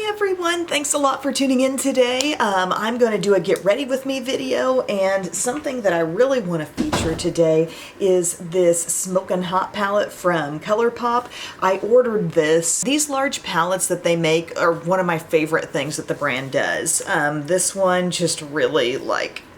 everyone, thanks a lot for tuning in today. I'm going to do a get ready with me video, and something that I really want to feature today is this Smokin' Hot palette from ColourPop. I ordered this. These large palettes that they make are one of my favorite things that the brand does. This one just really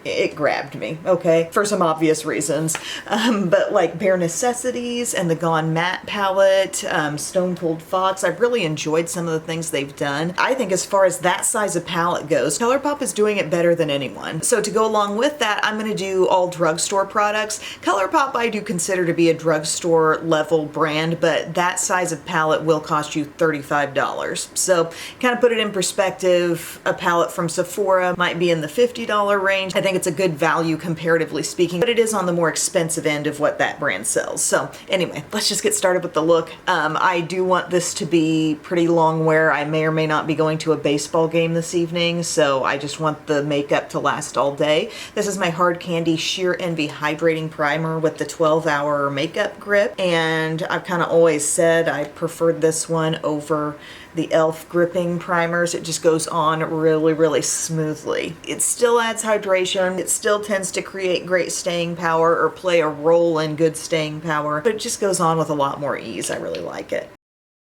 it grabbed me, okay, for some obvious reasons. But like Bare Necessities and the Gone Matte palette, Stone Cold Fox, I've really enjoyed some of the things they've done. I think as far as that size of palette goes, ColourPop is doing it better than anyone. So to go along with that, I'm going to do all drugstore products. ColourPop I do consider to be a drugstore level brand, but that size of palette will cost you $35. So kind of put it in perspective, a palette from Sephora might be in the $50 range. I think it's a good value comparatively speaking, but it is on the more expensive end of what that brand sells. So anyway, let's just get started with the look. I do want this to be pretty long wear. I may or may not be going to a baseball game this evening, so I just want the makeup to last all day. This is my Hard Candy Sheer Envy Hydrating Primer with the 12-hour makeup grip, and I've kind of always said I preferred this one over the e.l.f. gripping primers. It just goes on really, really smoothly. It still adds hydration. It still tends to create great staying power or play a role in good staying power, but it just goes on with a lot more ease. I really like it.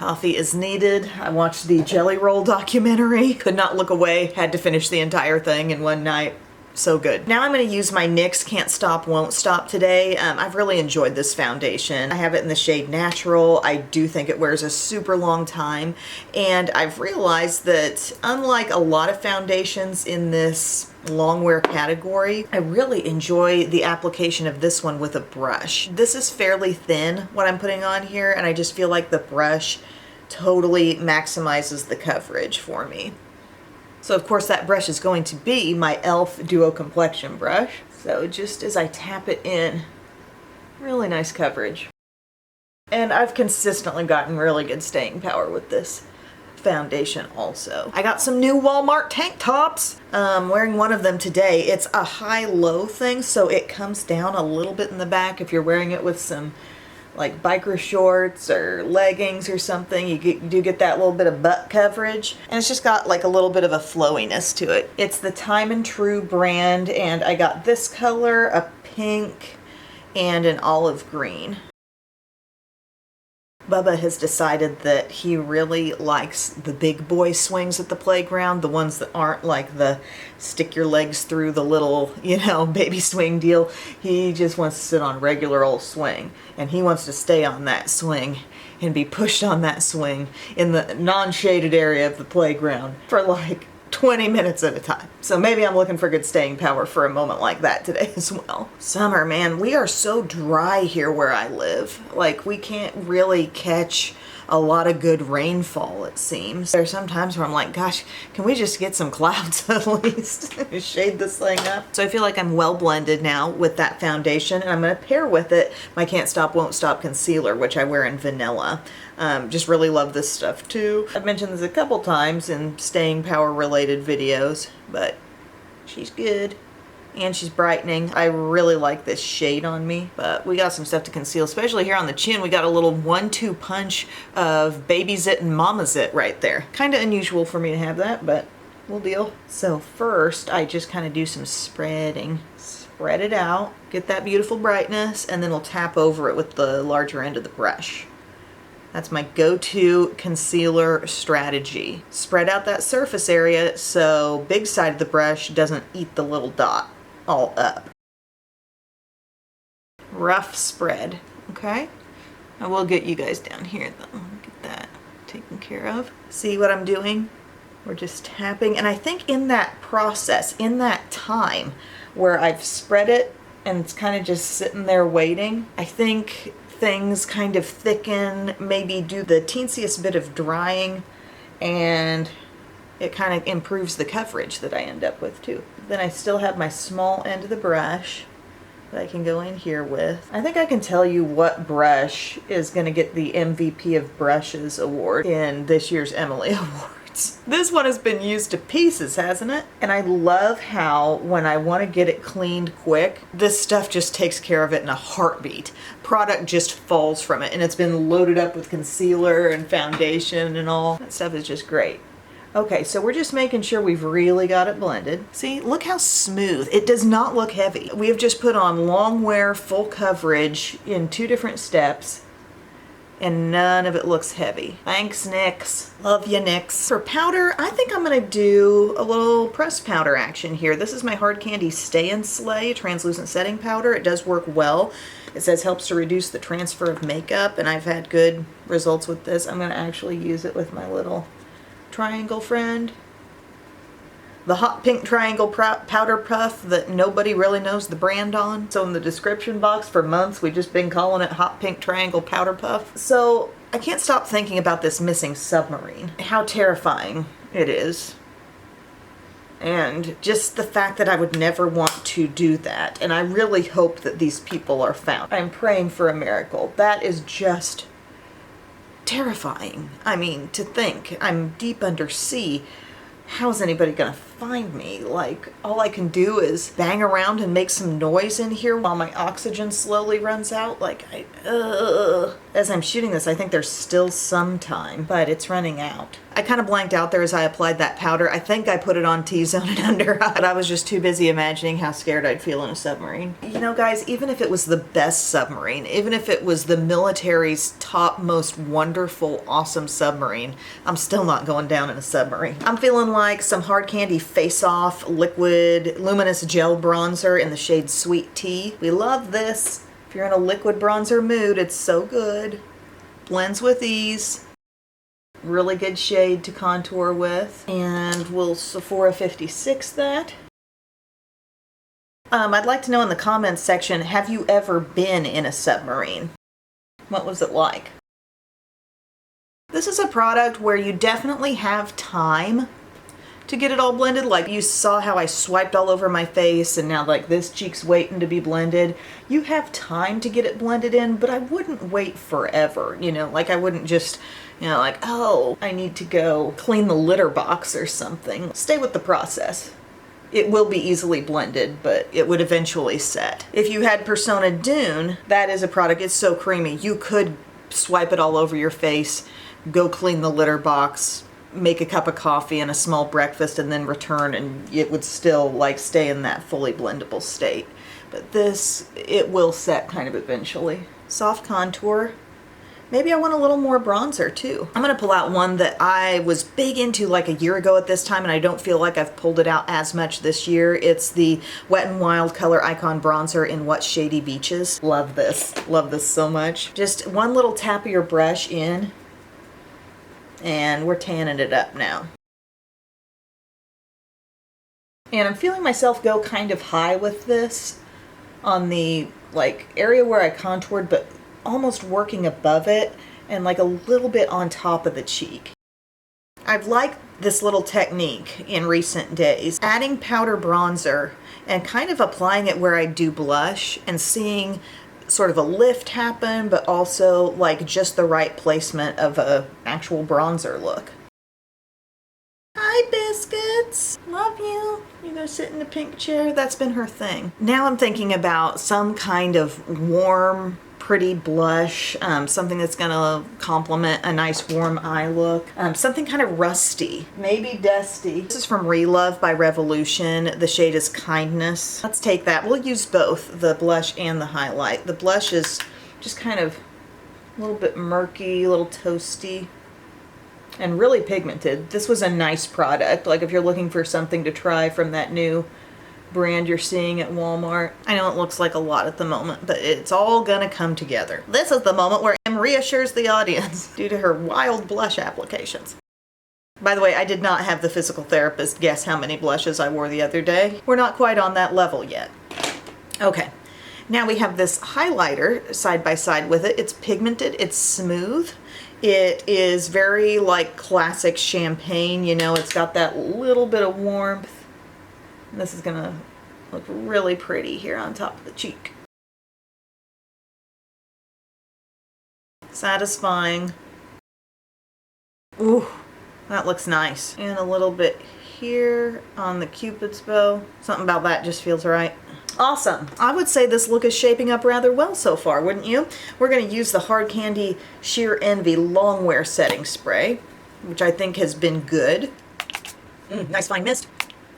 Coffee is needed. I watched the Jelly Roll documentary. Could not look away. Had to finish the entire thing in one night. So good. Now I'm going to use my NYX Can't Stop Won't Stop today. I've really enjoyed this foundation. I have it in the shade Natural. I do think it wears a super long time, and I've realized that unlike a lot of foundations in this long wear category, I really enjoy the application of this one with a brush. This is fairly thin, what I'm putting on here, and I just feel like the brush totally maximizes the coverage for me. So of course that brush is going to be my e.l.f. Duo Complexion brush. So just as I tap it in, really nice coverage. And I've consistently gotten really good staying power with this foundation also. I got some new Walmart tank tops. Wearing one of them today. It's a high-low thing, so it comes down a little bit in the back. If you're wearing it with some like biker shorts or leggings or something, you do get that little bit of butt coverage, and it's just got like a little bit of a flowiness to it. It's the Time and True brand, and I got this color, a pink, and an olive green. Bubba has decided that he really likes the big boy swings at the playground, the ones that aren't like the stick your legs through the little, you know, baby swing deal. He just wants to sit on regular old swing, and he wants to stay on that swing and be pushed on that swing in the non-shaded area of the playground for like 20 minutes at a time. So maybe I'm looking for good staying power for a moment like that today as well. Summer, man, we are so dry here where I live. Like, we can't really catch a lot of good rainfall, it seems. There's some times where I'm like, gosh, can we just get some clouds at least? Shade this thing up. So I feel like I'm well blended now with that foundation, and I'm going to pair with it my Can't Stop Won't Stop concealer, which I wear in vanilla. Just really love this stuff too. I've mentioned this a couple times in staying power related videos, but she's good. And she's brightening. I really like this shade on me, but we got some stuff to conceal, especially here on the chin. We got a little 1-2 punch of Baby Zit and Mama Zit right there. Kind of unusual for me to have that, but we'll deal. So first, I just kind of do some spreading. Spread it out, get that beautiful brightness, and then we'll tap over it with the larger end of the brush. That's my go-to concealer strategy. Spread out that surface area so big side of the brush doesn't eat the little dot all up. Rough spread, okay? I will get you guys down here though. Get that taken care of. See what I'm doing? We're just tapping, and I think in that process, in that time where I've spread it and it's kind of just sitting there waiting, I think things kind of thicken, maybe do the teensiest bit of drying, and it kind of improves the coverage that I end up with too. Then I still have my small end of the brush that I can go in here with. I think I can tell you what brush is going to get the MVP of Brushes award in this year's Emily Awards. This one has been used to pieces, hasn't it? And I love how when I want to get it cleaned quick, this stuff just takes care of it in a heartbeat. Product just falls from it, and it's been loaded up with concealer and foundation and all. That stuff is just great. Okay, so we're just making sure we've really got it blended. See, look how smooth. It does not look heavy. We have just put on long wear, full coverage in 2 different steps, and none of it looks heavy. Thanks, NYX. Love you, NYX. For powder, I think I'm gonna do a little pressed powder action here. This is my Hard Candy Stay and Slay translucent setting powder. It does work well. It says helps to reduce the transfer of makeup, and I've had good results with this. I'm gonna actually use it with my little triangle friend. The hot pink triangle powder puff that nobody really knows the brand on. So in the description box for months, we've just been calling it hot pink triangle powder puff. So I can't stop thinking about this missing submarine. How terrifying it is. And just the fact that I would never want to do that. And I really hope that these people are found. I'm praying for a miracle. That is just terrifying. I mean, to think I'm deep under sea. How's anybody gonna find me? Like, all I can do is bang around and make some noise in here while my oxygen slowly runs out. Like, as I'm shooting this, I think there's still some time, but it's running out. I kind of blanked out there as I applied that powder. I think I put it on T-zone and under eye, but I was just too busy imagining how scared I'd feel in a submarine. You know, guys, even if it was the best submarine, even if it was the military's top most wonderful, awesome submarine, I'm still not going down in a submarine. I'm feeling like some Hard Candy Face Off liquid luminous gel bronzer in the shade Sweet Tea. We love this. If you're in a liquid bronzer mood, it's so good. Blends with ease. Really good shade to contour with. And we'll Sephora 56 that. I'd like to know in the comments section, have you ever been in a submarine? What was it like? This is a product where you definitely have time to get it all blended. Like, you saw how I swiped all over my face and now like this cheek's waiting to be blended. You have time to get it blended in, but I wouldn't wait forever, you know, like I wouldn't just, you know, like, oh, I need to go clean the litter box or something. Stay with the process. It will be easily blended, but it would eventually set. If you had Persona Dune, that is a product, it's so creamy. You could swipe it all over your face, go clean the litter box, make a cup of coffee and a small breakfast, and then return, and it would still like stay in that fully blendable state. But this, it will set kind of eventually. Soft contour. Maybe I want a little more bronzer too. I'm gonna pull out one that I was big into like a year ago at this time, and I don't feel like I've pulled it out as much this year. It's the Wet n Wild Color Icon Bronzer in What Shady Beaches. Love this so much. Just one little tap of your brush in, and we're tanning it up now. And I'm feeling myself go kind of high with this on the like area where I contoured, but almost working above it and like a little bit on top of the cheek. I've liked this little technique in recent days, adding powder bronzer and kind of applying it where I do blush and seeing sort of a lift happen, but also like just the right placement of a actual bronzer look. Hi, Biscuits. Love you. You gonna sit in the pink chair? That's been her thing. Now I'm thinking about some kind of warm, pretty blush, something that's gonna complement a nice warm eye look, something kind of rusty, maybe dusty. This is from Relove by Revolution. The shade is Kindness. Let's take that. We'll use both the blush and the highlight. The blush is just kind of a little bit murky, a little toasty, and really pigmented. This was a nice product. Like if you're looking for something to try from that new brand you're seeing at Walmart. I know it looks like a lot at the moment, but it's all gonna come together. This is the moment where Em reassures the audience due to her wild blush applications. By the way, I did not have the physical therapist guess how many blushes I wore the other day. We're not quite on that level yet. Okay, now we have this highlighter side by side with it. It's pigmented, it's smooth. It is very like classic champagne, you know, it's got that little bit of warmth. This is gonna look really pretty here on top of the cheek. Satisfying. Ooh, that looks nice. And a little bit here on the Cupid's bow. Something about that just feels right. Awesome. I would say this look is shaping up rather well so far, wouldn't you? We're gonna use the Hard Candy Sheer Envy Longwear Setting Spray, which I think has been good. Nice fine mist.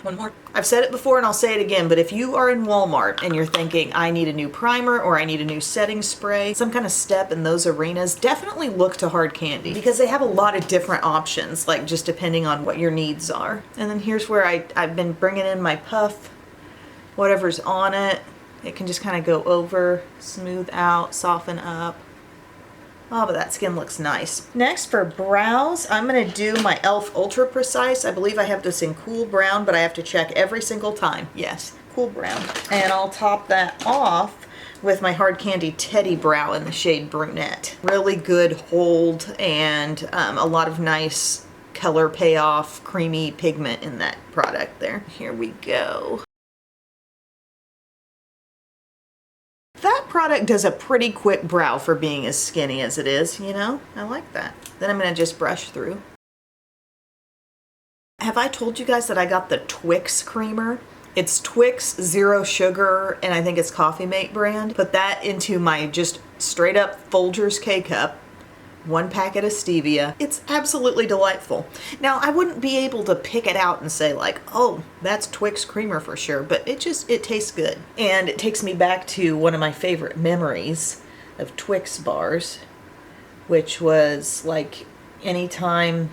One more. I've said it before and I'll say it again, but if you are in Walmart and you're thinking, I need a new primer or I need a new setting spray, some kind of step in those arenas, definitely look to Hard Candy because they have a lot of different options, like just depending on what your needs are. And then here's where I've been bringing in my puff, whatever's on it. It can just kind of go over, smooth out, soften up. Oh, but that skin looks nice. Next for brows, I'm going to do my e.l.f. Ultra Precise. I believe I have this in cool brown, but I have to check every single time. Yes, cool brown. And I'll top that off with my Hard Candy Teddy Brow in the shade Brunette. Really good hold and a lot of nice color payoff, creamy pigment in that product there. Here we go. That product does a pretty quick brow for being as skinny as it is, you know? I like that. Then I'm going to just brush through. Have I told you guys that I got the Twix creamer? It's Twix Zero Sugar, and I think it's Coffee Mate brand. Put that into my just straight up Folgers K-Cup. 1 packet of stevia. It's absolutely delightful. Now, I wouldn't be able to pick it out and say like, oh, that's Twix creamer for sure, but it tastes good. And it takes me back to one of my favorite memories of Twix bars, which was like anytime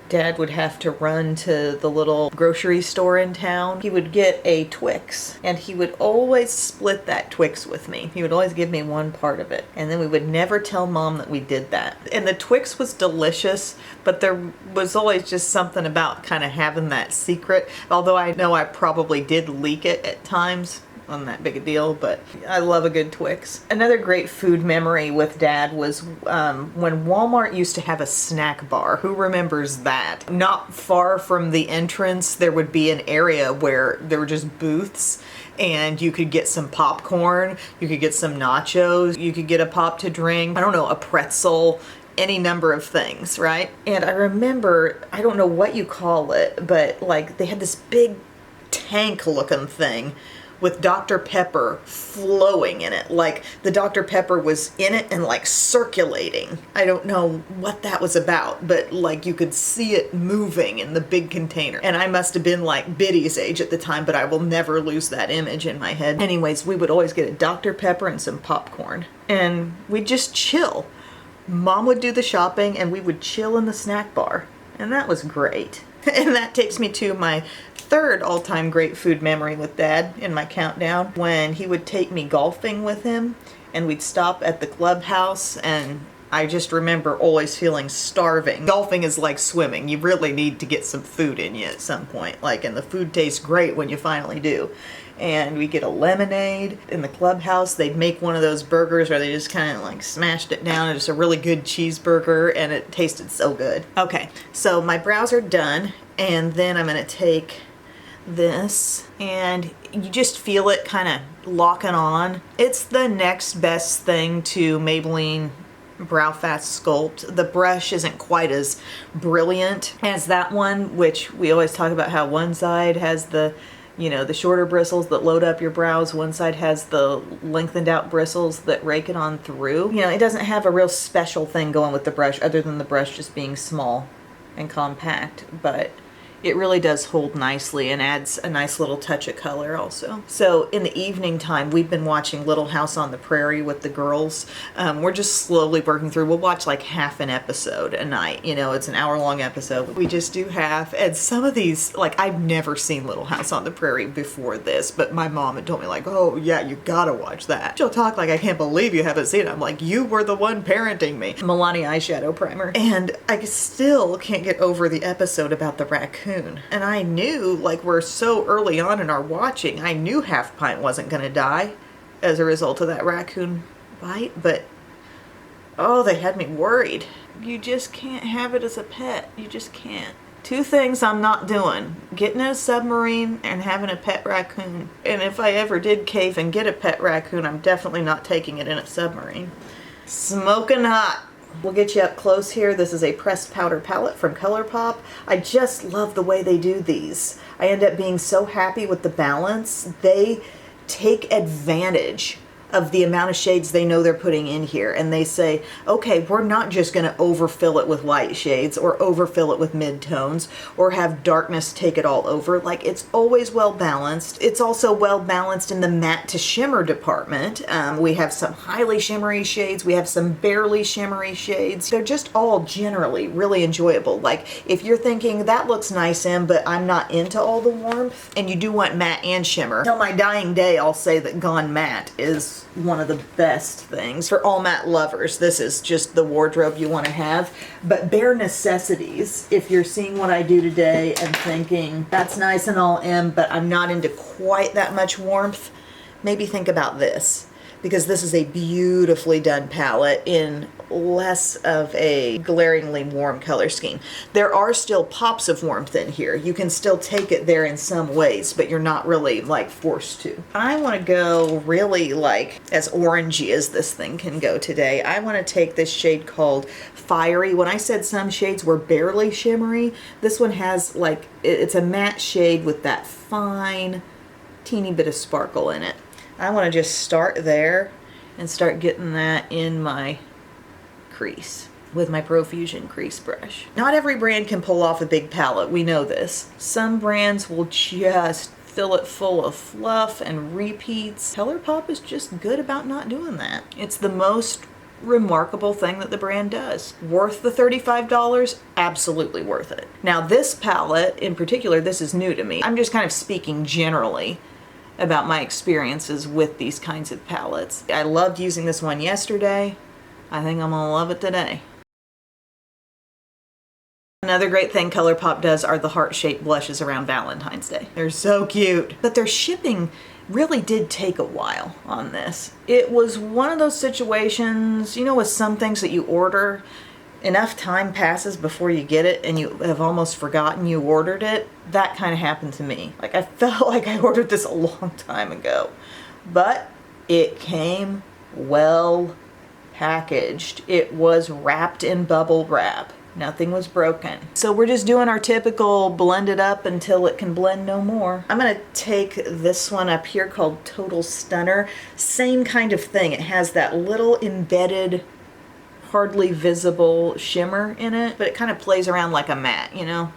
Dad would have to run to the little grocery store in town, he would get a Twix and he would always split that Twix with me. He would always give me one part of it. And then we would never tell Mom that we did that. And the Twix was delicious, but there was always just something about kind of having that secret. Although I know I probably did leak it at times. Wasn't that big a deal, but I love a good Twix. Another great food memory with Dad was when Walmart used to have a snack bar. Who remembers that? Not far from the entrance, there would be an area where there were just booths and you could get some popcorn, you could get some nachos, you could get a pop to drink, I don't know, a pretzel, any number of things, right? And I remember, I don't know what you call it, but like they had this big tank looking thing with Dr. Pepper flowing in it. Like the Dr. Pepper was in it and like circulating. I don't know what that was about, but like you could see it moving in the big container. And I must have been like Biddy's age at the time, but I will never lose that image in my head. Anyways, we would always get a Dr. Pepper and some popcorn and we'd just chill. Mom would do the shopping and we would chill in the snack bar. And that was great. And that takes me to my third all-time great food memory with Dad in my countdown, when he would take me golfing with him and we'd stop at the clubhouse, and I just remember always feeling starving. Golfing is like swimming. You really need to get some food in you at some point. Like, and the food tastes great when you finally do. And we get a lemonade in the clubhouse. They'd make one of those burgers where they just kind of like smashed it down. It's just a really good cheeseburger and it tasted so good. Okay, so my brows are done, and then I'm gonna take this and you just feel it kind of locking on. It's the next best thing to Maybelline Brow Fast Sculpt. The brush isn't quite as brilliant as that one, which we always talk about how one side has the, you know, the shorter bristles that load up your brows. One side has the lengthened out bristles that rake it on through. You know, it doesn't have a real special thing going with the brush other than the brush just being small and compact, but it really does hold nicely and adds a nice little touch of color also. So in the evening time, we've been watching Little House on the Prairie with the girls. We're just slowly working through. We'll watch like half an episode a night. You know, it's an hour-long episode. We just do half. And some of these, like, I've never seen Little House on the Prairie before this, but my mom had told me like, oh yeah, you gotta watch that. She'll talk like, I can't believe you haven't seen it. I'm like, you were the one parenting me. Milani eyeshadow primer. And I still can't get over the episode about the raccoon. And I knew, like, we're so early on in our watching, I knew Half Pint wasn't gonna die as a result of that raccoon bite, but oh, they had me worried. You just can't have it as a pet. You just can't. Two things I'm not doing: getting in a submarine and having a pet raccoon. And if I ever did cave and get a pet raccoon, I'm definitely not taking it in a submarine. Smoking hot. We'll get you up close here. This is a pressed powder palette from ColourPop. I just love the way they do these. I end up being so happy with the balance. They take advantage of the amount of shades they know they're putting in here, and they say, okay, we're not just going to overfill it with light shades or overfill it with mid-tones or have darkness take it all over. Like, it's always well balanced. It's also well balanced in the matte to shimmer department. We have some highly shimmery shades, we have some barely shimmery shades. They're just all generally really enjoyable. Like, if you're thinking that looks nice but I'm not into all the warmth, and you do want matte and shimmer, till my dying day I'll say that Gone Matte is one of the best things. For all matte lovers, this is just the wardrobe you want to have. But bare necessities, if you're seeing what I do today and thinking that's nice and all but I'm not into quite that much warmth, maybe think about this, because this is a beautifully done palette in less of a glaringly warm color scheme. There are still pops of warmth in here. You can still take it there in some ways, but you're not really like forced to. I want to go really like as orangey as this thing can go today. I want to take this shade called Fiery. When I said some shades were barely shimmery, this one has like, it's a matte shade with that fine, teeny bit of sparkle in it. I want to just start there and start getting that in my crease with my Profusion crease brush. Not every brand can pull off a big palette, we know this. Some brands will just fill it full of fluff and repeats. ColourPop is just good about not doing that. It's the most remarkable thing that the brand does. Worth the $35? Absolutely worth it. Now this palette in particular, this is new to me. I'm just kind of speaking generally about my experiences with these kinds of palettes. I loved using this one yesterday. I think I'm gonna love it today. Another great thing ColourPop does are the heart-shaped blushes around Valentine's Day. They're so cute. But their shipping really did take a while on this. It was one of those situations, you know, with some things that you order, enough time passes before you get it and you have almost forgotten you ordered it. That kind of happened to me. Like, I felt like I ordered this a long time ago, but it came well packaged. It was wrapped in bubble wrap. Nothing was broken. So we're just doing our typical blend it up until it can blend no more. I'm gonna take this one up here called Total Stunner. Same kind of thing. It has that little embedded, hardly visible shimmer in it, but it kind of plays around like a matte, you know?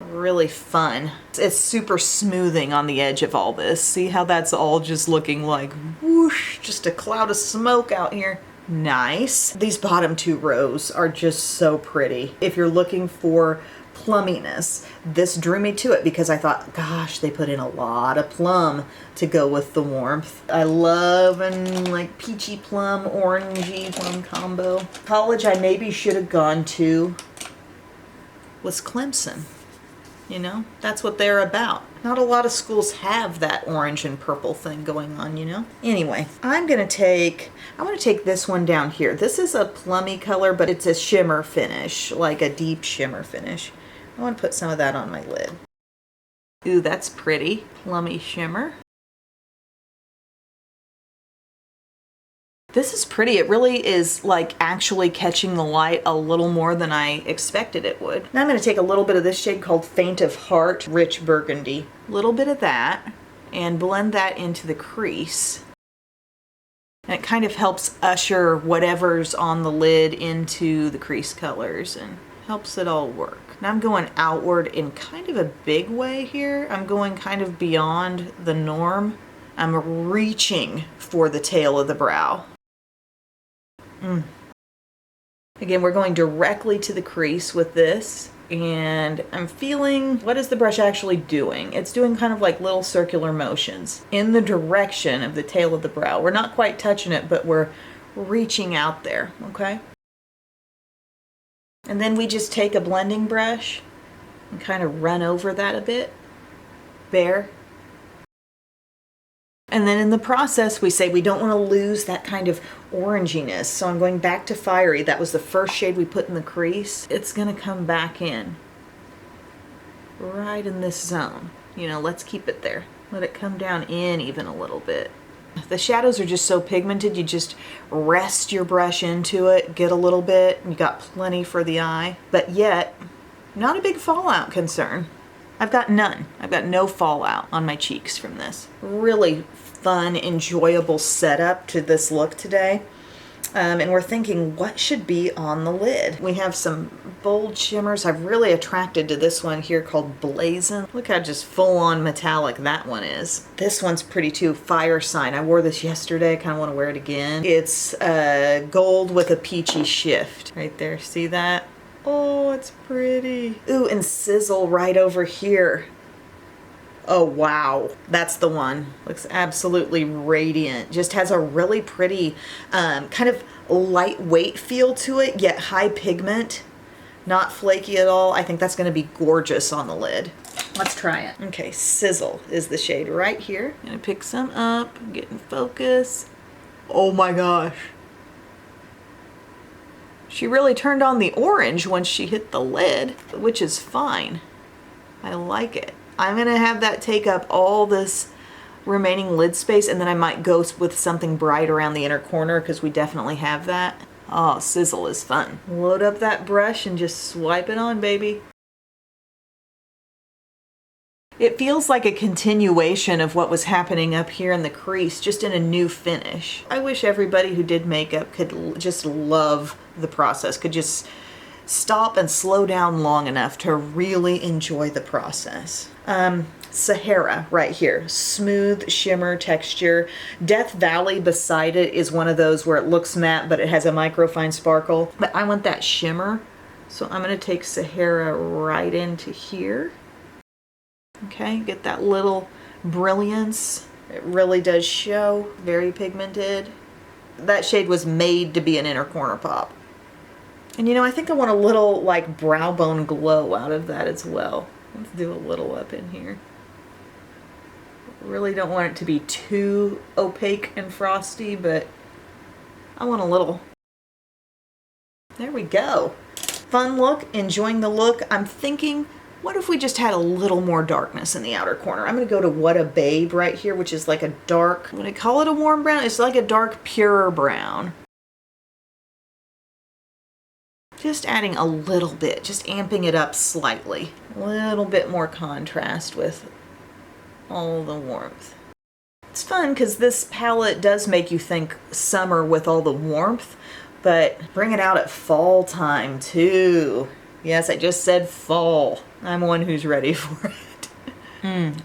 Really fun. It's super smoothing on the edge of all this. See how that's all just looking like whoosh, just a cloud of smoke out here. Nice. These bottom two rows are just so pretty. If you're looking for plumminess, this drew me to it because I thought, gosh, they put in a lot of plum to go with the warmth. I love an like peachy plum, orangey plum combo. College I maybe should have gone to was Clemson. You know, that's what they're about. Not a lot of schools have that orange and purple thing going on, you know? Anyway, I want to take this one down here. This is a plummy color, but it's a shimmer finish, like a deep shimmer finish. I want to put some of that on my lid. Ooh, that's pretty. Plummy shimmer. This is pretty. It really is like actually catching the light a little more than I expected it would. Now I'm going to take a little bit of this shade called Faint of Heart, Rich Burgundy. A little bit of that and blend that into the crease. And it kind of helps usher whatever's on the lid into the crease colors and helps it all work. Now I'm going outward in kind of a big way here. I'm going kind of beyond the norm. I'm reaching for the tail of the brow. Again, we're going directly to the crease with this, and I'm feeling, what is the brush actually doing? It's doing kind of like little circular motions in the direction of the tail of the brow. We're not quite touching it, but we're reaching out there, okay? And then we just take a blending brush and kind of run over that a bit. There. And then in the process, we say we don't want to lose that kind of oranginess. So I'm going back to Fiery. That was the first shade we put in the crease. It's going to come back in right in this zone. You know, let's keep it there. Let it come down in even a little bit. The shadows are just so pigmented, you just rest your brush into it, get a little bit, and you got plenty for the eye. But yet, not a big fallout concern. I've got none. I've got no fallout on my cheeks from this. Really fun, enjoyable setup to this look today. And we're thinking, what should be on the lid? We have some bold shimmers. I'm really attracted to this one here called Blazin'. Look how just full-on metallic that one is. This one's pretty too. Fire Sign. I wore this yesterday. I kind of want to wear it again. It's gold with a peachy shift. Right there. See that? Oh, it's pretty. Ooh, and Sizzle right over here. Oh, wow. That's the one. Looks absolutely radiant. Just has a really pretty kind of lightweight feel to it, yet high pigment. Not flaky at all. I think that's going to be gorgeous on the lid. Let's try it. Okay, Sizzle is the shade right here. I'm going to pick some up, get in focus. Oh my gosh. She really turned on the orange once she hit the lid, which is fine. I like it. I'm gonna have that take up all this remaining lid space, and then I might go with something bright around the inner corner because we definitely have that. Oh, Sizzle is fun. Load up that brush and just swipe it on, baby. It feels like a continuation of what was happening up here in the crease, just in a new finish. I wish everybody who did makeup could just love the process, could just stop and slow down long enough to really enjoy the process. Sahara right here, smooth shimmer texture. Death Valley beside it is one of those where it looks matte but it has a microfine sparkle. But I want that shimmer, so I'm going to take Sahara right into here. Okay, get that little brilliance. It really does show. Very pigmented. That shade was made to be an inner corner pop. And you know, I think I want a little like brow bone glow out of that as well. Let's do a little up in here. Really don't want it to be too opaque and frosty, but I want a little. There we go. Fun look, enjoying the look. I'm thinking, what if we just had a little more darkness in the outer corner? I'm going to go to What a Babe right here, which is like a dark, would I call it a warm brown? It's like a dark, purer brown. Just adding a little bit, just amping it up slightly. A little bit more contrast with all the warmth. It's fun because this palette does make you think summer with all the warmth, but bring it out at fall time too. Yes, I just said fall. I'm one who's ready for it.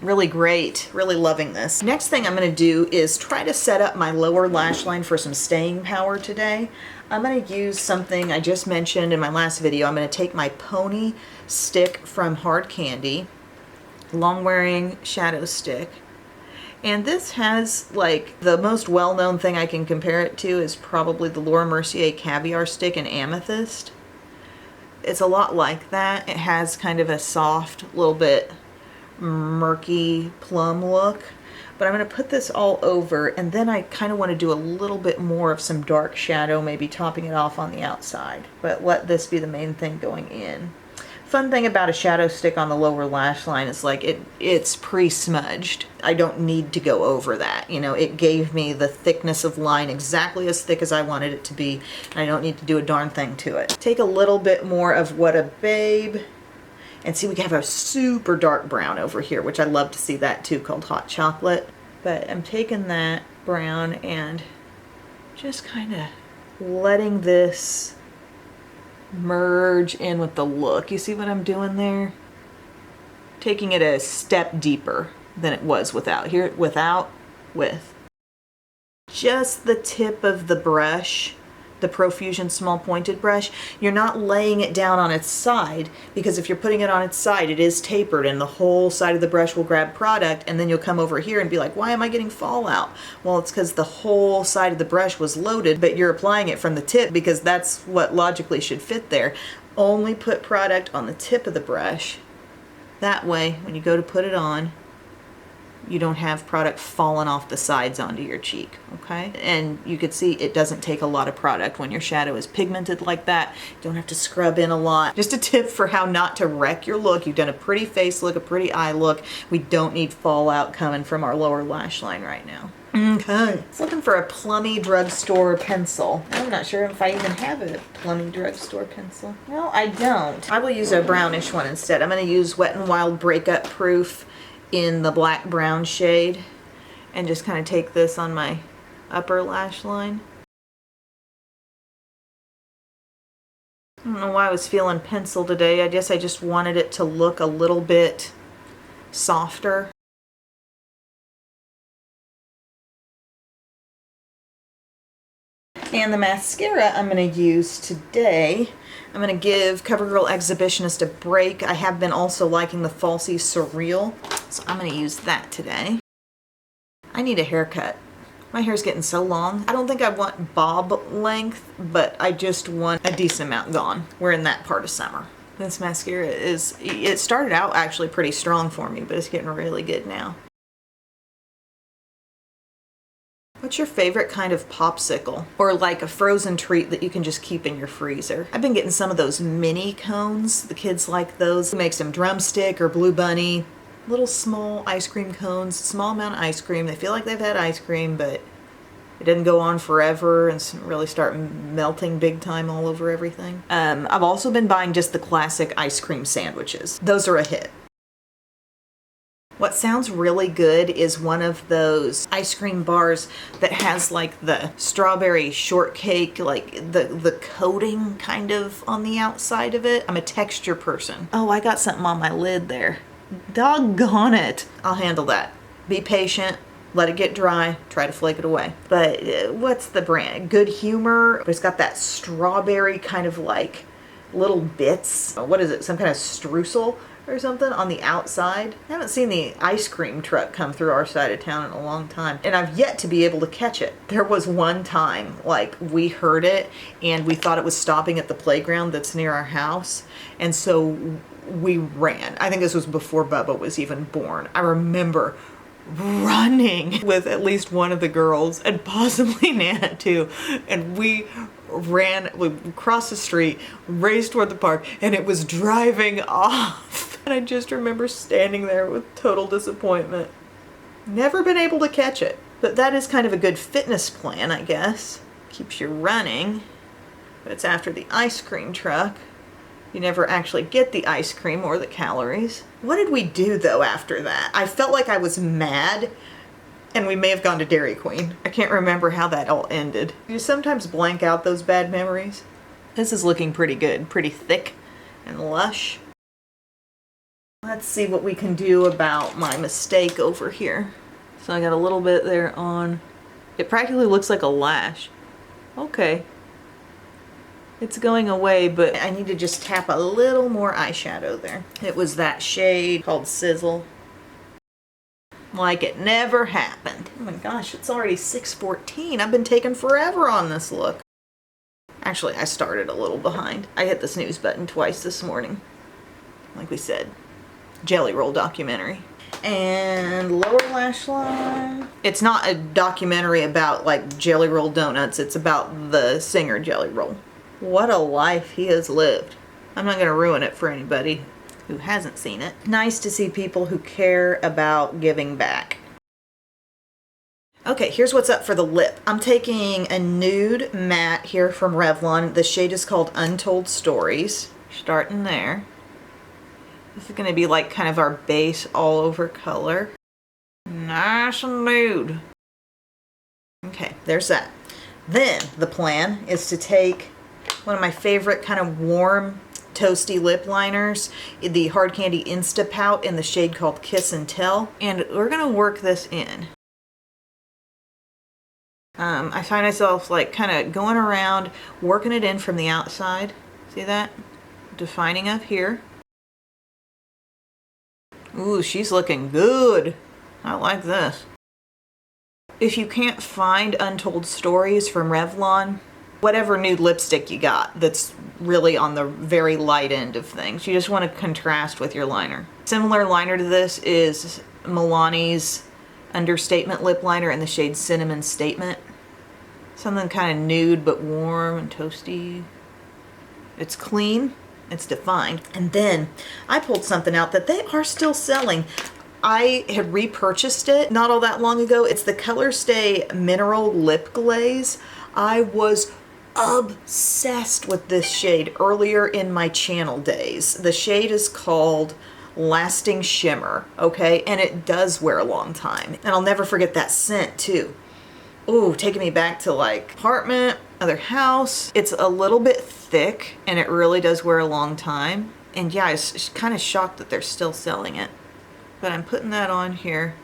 Really great. Really loving this. Next thing I'm going to do is try to set up my lower lash line for some staying power today. I'm going to use something I just mentioned in my last video. I'm going to take my Pony stick from Hard Candy, long wearing shadow stick. And this has, like, the most well-known thing I can compare it to is probably the Laura Mercier Caviar stick in Amethyst. It's a lot like that. It has kind of a soft, little bit murky plum look. But I'm going to put this all over, and then I kind of want to do a little bit more of some dark shadow, maybe topping it off on the outside. But let this be the main thing going in. Fun thing about a shadow stick on the lower lash line is like it's pre-smudged. I don't need to go over that. You know, it gave me the thickness of line exactly as thick as I wanted it to be, and I don't need to do a darn thing to it. Take a little bit more of What a Babe. And see, we have a super dark brown over here, which I love to see that too, called Hot Chocolate. But I'm taking that brown and just kind of letting this merge in with the look. You see what I'm doing there? Taking it a step deeper than it was without. Here, without, with. Just the tip of the brush, the Profusion small pointed brush, you're not laying it down on its side, because if you're putting it on its side, it is tapered and the whole side of the brush will grab product, and then you'll come over here and be like, why am I getting fallout? Well, it's because the whole side of the brush was loaded, but you're applying it from the tip because that's what logically should fit there. Only put product on the tip of the brush. That way, when you go to put it on, you don't have product falling off the sides onto your cheek, okay? And you can see it doesn't take a lot of product when your shadow is pigmented like that. You don't have to scrub in a lot. Just a tip for how not to wreck your look. You've done a pretty face look, a pretty eye look. We don't need fallout coming from our lower lash line right now. Okay. It's looking for a plummy drugstore pencil. I'm not sure if I even have a plummy drugstore pencil. No, I don't. I will use a brownish one instead. I'm going to use Wet n Wild Breakup Proof in the black brown shade, and just kind of take this on my upper lash line. I don't know why I was feeling pencil today. I guess I just wanted it to look a little bit softer. And the mascara I'm going to use today, I'm going to give CoverGirl Exhibitionist a break. I have been also liking the Falsies Surreal, so I'm going to use that today. I need a haircut. My hair's getting so long. I don't think I want bob length, but I just want a decent amount gone. We're in that part of summer. This mascara it started out actually pretty strong for me, but it's getting really good now. What's your favorite kind of popsicle? Or like a frozen treat that you can just keep in your freezer? I've been getting some of those mini cones. The kids like those. It makes them drumstick or blue bunny. Little small ice cream cones, small amount of ice cream. They feel like they've had ice cream, but it didn't go on forever and really start melting big time all over everything. I've also been buying just the classic ice cream sandwiches. Those are a hit. What sounds really good is one of those ice cream bars that has like the strawberry shortcake, like the coating kind of on the outside of it. I'm a texture person. Oh, I got something on my lid there. Doggone it. I'll handle that. Be patient. Let it get dry. Try to flake it away. But what's the brand? Good Humor. It's got that strawberry kind of like little bits. What is it? Some kind of streusel or something on the outside. I haven't seen the ice cream truck come through our side of town in a long time, and I've yet to be able to catch it. There was one time, like, we heard it and we thought it was stopping at the playground that's near our house, and so we ran. I think this was before Bubba was even born. I remember running with at least one of the girls and possibly Nana too, and we crossed the street, raced toward the park, and it was driving off. And I just remember standing there with total disappointment. Never been able to catch it. But that is kind of a good fitness plan, I guess. Keeps you running, but it's after the ice cream truck. You never actually get the ice cream or the calories. What did we do though after that? I felt like I was mad, and we may have gone to Dairy Queen. I can't remember how that all ended. You sometimes blank out those bad memories. This is looking pretty good, pretty thick and lush. Let's see what we can do about my mistake over here. So I got a little bit there on. It practically looks like a lash. Okay. It's going away, but I need to just tap a little more eyeshadow there. It was that shade called Sizzle. Like it never happened. Oh my gosh, it's already 6:14. I've been taking forever on this look. Actually, I started a little behind. I hit the snooze button twice this morning. Like we said, Jelly Roll documentary. And lower lash line. It's not a documentary about like Jelly Roll donuts. It's about the singer Jelly Roll. What a life he has lived. I'm not going to ruin it for anybody who hasn't seen it. Nice to see people who care about giving back. Okay, here's what's up for the lip. I'm taking a nude matte here from Revlon. The shade is called Untold Stories. Starting there. This is going to be like kind of our base all over color. Nice and nude. Okay, there's that. Then the plan is to take one of my favorite kind of warm, toasty lip liners, the Hard Candy Insta Pout in the shade called Kiss and Tell. And we're going to work this in. I find myself like kind of going around, working it in from the outside. See that? Defining up here. Ooh, she's looking good. I like this. If you can't find Untold Stories from Revlon, whatever nude lipstick you got that's really on the very light end of things, you just want to contrast with your liner. Similar liner to this is Milani's Understatement lip liner in the shade Cinnamon Statement. Something kind of nude but warm and toasty. It's clean, it's defined. And then I pulled something out that they are still selling. I had repurchased it not all that long ago. It's the Colorstay Mineral Lip Glaze. I was obsessed with this shade earlier in my channel days. The shade is called lasting shimmer, okay? And it does wear a long time. And I'll never forget that scent too. Ooh, taking me back to like apartment, other house. It's a little bit thick and it really does wear a long time. And yeah, I was kind of shocked that they're still selling it. But I'm putting that on here.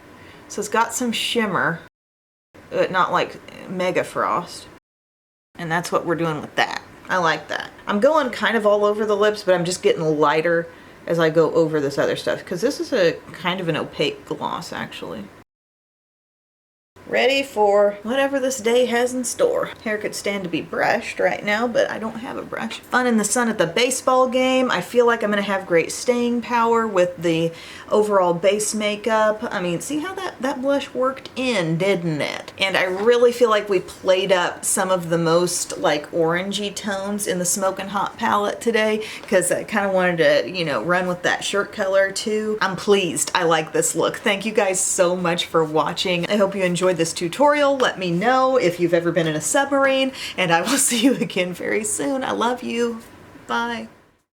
So it's got some shimmer, but not like mega frost. And that's what we're doing with that. I like that. I'm going kind of all over the lips, but I'm just getting lighter as I go over this other stuff, because this is a kind of an opaque gloss actually. Ready for whatever this day has in store. Hair could stand to be brushed right now, but I don't have a brush. Fun in the sun at the baseball game. I feel like I'm gonna have great staying power with the overall base makeup. I mean, see how that blush worked in, didn't it? And I really feel like we played up some of the most like orangey tones in the Smokin' Hot palette today, because I kind of wanted to, you know, run with that shirt color too. I'm pleased. I like this look. Thank you guys so much for watching. I hope you enjoyed this tutorial. Let me know if you've ever been in a submarine, and I will see you again very soon. I love you. Bye.